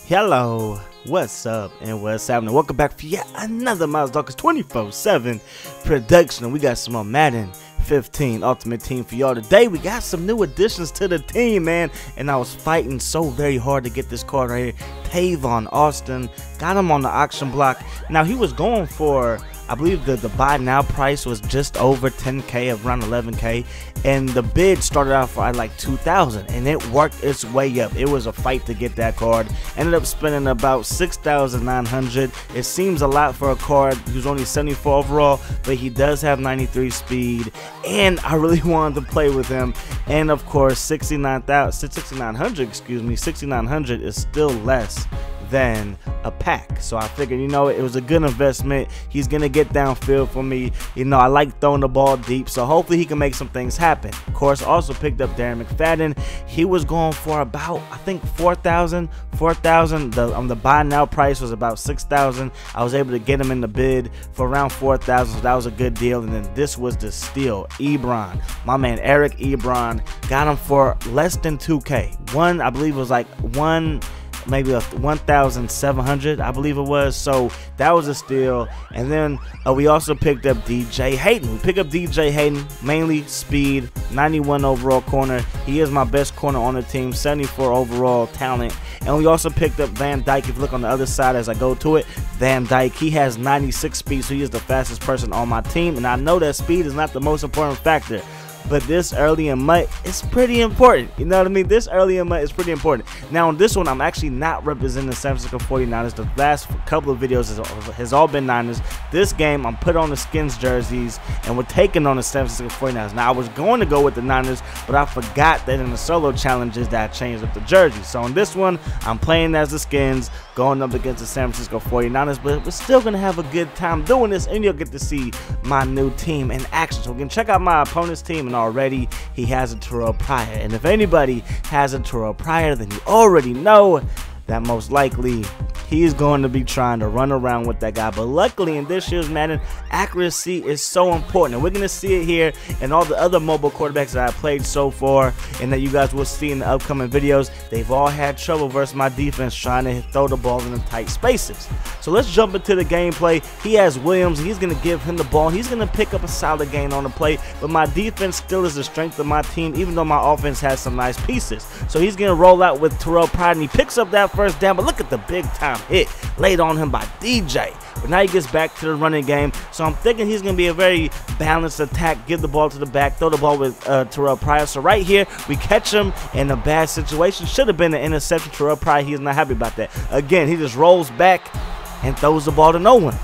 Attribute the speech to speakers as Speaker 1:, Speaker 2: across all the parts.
Speaker 1: Hello, what's up and what's happening? Welcome back for yet another Miles Dawkins 24/7 production. And we got some more Madden 15 Ultimate Team for y'all today. We got some new additions to the team, man, and I was fighting so very hard to get this card right here. Tavon Austin, got him on the auction block. Now he was going for, I believe the buy now price was just over 10K, around 11K, and the bid started out for like 2,000, and it worked its way up. It was a fight to get that card. Ended up spending about 6,900. It seems a lot for a card who's only 74 overall, but he does have 93 speed, and I really wanted to play with him. And of course, 6,900, excuse me, 6,900 is still less than a pack, so I figured, you know, it was a good investment. He's gonna get downfield for me. You know, I like throwing the ball deep, so hopefully he can make some things happen. Of course, also picked up Darren McFadden. He was going for about, I think, 4,000. The buy now price was about 6,000. I was able to get him in the bid for around 4,000, so that was a good deal. And then this was the steal, Ebron, my man Eric Ebron, got him for less than 2K. One, I believe, was like maybe 1,700, I believe it was. So that was a steal. And then we also picked up DJ Hayden. We picked up DJ Hayden, mainly speed, 91 overall corner. He is my best corner on the team, 74 overall talent. And we also picked up Van Dyke. If you look on the other side as I go to it, Van Dyke, he has 96 speed, so he is the fastest person on my team. And I know that speed is not the most important factor, but this early in MUT is pretty important. You know what I mean? This early in MUT is pretty important. Now, on this one, I'm actually not representing the San Francisco 49ers. The last couple of videos has all been Niners. This game, I'm put on the Skins jerseys, and we're taking on the San Francisco 49ers. Now, I was going to go with the Niners, but I forgot that in the solo challenges that I changed up the jerseys. So, on this one, I'm playing as the Skins, going up against the San Francisco 49ers, but we're still going to have a good time doing this, and you'll get to see my new team in action. So, we can check out my opponent's team, and already he has a Terrell Pryor, and if anybody has a Terrell Pryor, then you already know that most likely he's going to be trying to run around with that guy. But luckily in this year's Madden, accuracy is so important, and we're going to see it here and all the other mobile quarterbacks that I played so far, and that you guys will see in the upcoming videos. They've all had trouble versus my defense trying to throw the ball in the tight spaces. So let's jump into the gameplay. He has Williams, and he's going to give him the ball. He's going to pick up a solid gain on the play, but my defense still is the strength of my team, even though my offense has some nice pieces. So he's going to roll out with Terrell Pryor, and he picks up that first down, but look at the big time hit laid on him by DJ. But now he gets back to the running game, so I'm thinking he's going to be a very balanced attack, give the ball to the back, throw the ball with Terrell Pryor. So right here, we catch him in a bad situation. Should have been an interception. Terrell Pryor, he's not happy about that. Again, he just rolls back and throws the ball to no one.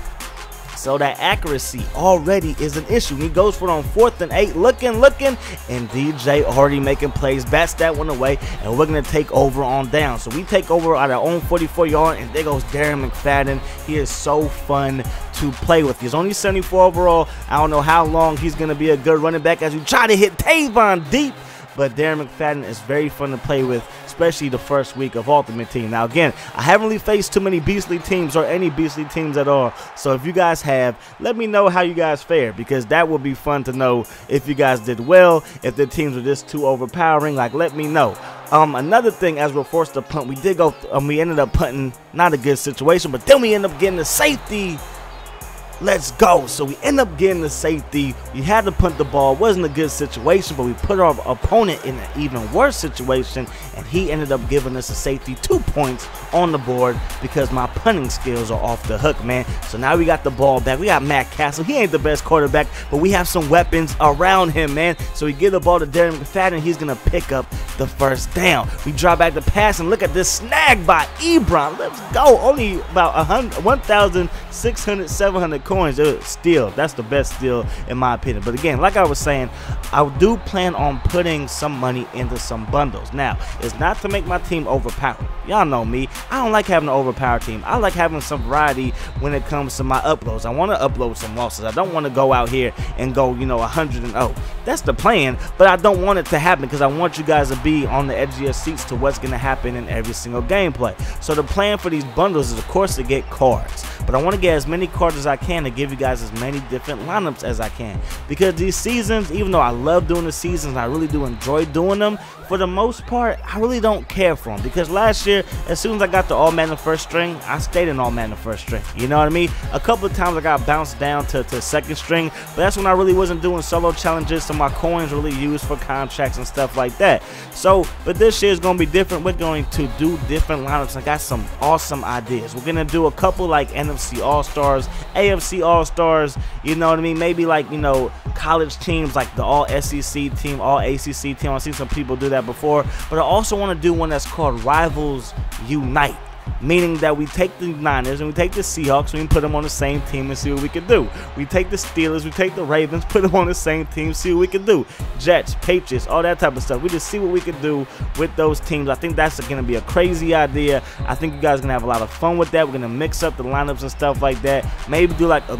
Speaker 1: So that accuracy already is an issue. He goes for it on 4th and 8, looking, and DJ already making plays, bats that one away, and we're going to take over on down. So we take over at our own 44-yard, and there goes Darren McFadden. He is so fun to play with. He's only 74 overall. I don't know how long he's going to be a good running back as we try to hit Tavon deep. But Darren McFadden is very fun to play with, especially the first week of Ultimate Team. Now, again, I haven't really faced too many beastly teams or any beastly teams at all. So if you guys have, let me know how you guys fared, because that would be fun to know if you guys did well, if the teams were just too overpowering. Like, let me know. Another thing, as we're forced to punt, we did go, we ended up punting, not a good situation, but then we ended up getting the safety. Let's go. So we end up getting the safety. We had to punt the ball. It wasn't a good situation, but we put our opponent in an even worse situation, and he ended up giving us a safety, 2 points on the board, because my punting skills are off the hook, man. So now we got the ball back. We got Matt Castle. He ain't the best quarterback, but we have some weapons around him, man. So we give the ball to Darren McFadden. He's going to pick up the first down. We drop back the pass, and look at this snag by Ebron. Let's go. Only about 1,600, 700 coins. Steal. That's the best steal in my opinion. But again, like I was saying, I do plan on putting some money into some bundles. Now, it's not to make my team overpowered. Y'all know me. I don't like having an overpowered team. I like having some variety when it comes to my uploads. I want to upload some losses. I don't want to go out here and go, you know, 100-0. That's the plan, but I don't want it to happen, because I want you guys to be on the edge of your seats to what's going to happen in every single gameplay. So the plan for these bundles is, of course, to get cards. but I want to get as many cards as I can to give you guys as many different lineups as I can, because these seasons, even though I love doing the seasons, I really do enjoy doing them, for the most part I really don't care for them, because last year as soon as I got the All Madden first string, I stayed in All Madden first string, you know what I mean? A couple of times I got bounced down to second string, but that's when I really wasn't doing solo challenges, so my coins really used for contracts and stuff like that. So but this year is going to be different. We're going to do different lineups. I got some awesome ideas. We're going to do a couple like NFC All-Stars, AFC All-Stars, you know what I mean? Maybe like, you know, college teams like the All SEC team, All ACC team. I've seen some people do that before, but I also want to do one that's called Rivals Unite, meaning that we take the Niners and we take the Seahawks, we can put them on the same team and see what we can do. We take the Steelers, we take the Ravens, put them on the same team, see what we can do. Jets, Patriots, all that type of stuff. We just see what we can do with those teams. I think that's going to be a crazy idea. I think you guys are going to have a lot of fun with that. We're going to mix up the lineups and stuff like that. Maybe do like a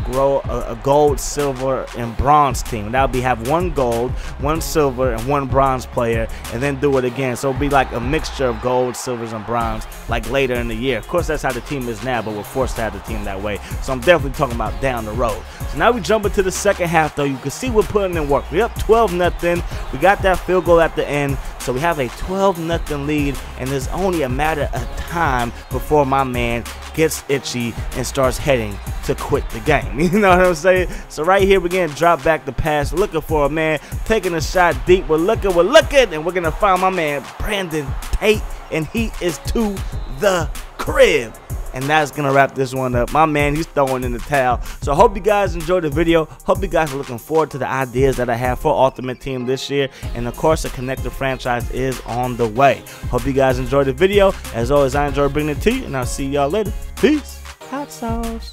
Speaker 1: gold, silver, and bronze team. That would be have one gold, one silver, and one bronze player, and then do it again. So it'll be like a mixture of gold, silvers, and bronze like later in the year. Of course, that's how the team is now, but we're forced to have the team that way. So I'm definitely talking about down the road. So now we jump into the second half, though. You can see we're putting in work. We're up 12-0. We got that field goal at the end, so we have a 12-0 lead, and there's only a matter of time before my man gets itchy and starts heading to quit the game. You know what I'm saying? So right here, we're going to drop back the pass, looking for a man, taking a shot deep. We're looking, and we're going to find my man, Brandon Tate, and he is to the crib. And that's going to wrap this one up. My man, he's throwing in the towel. So I hope you guys enjoyed the video. Hope you guys are looking forward to the ideas that I have for Ultimate Team this year. And of course, the Connected franchise is on the way. Hope you guys enjoyed the video. As always, I enjoy bringing it to you. And I'll see y'all later. Peace. Hot sauce.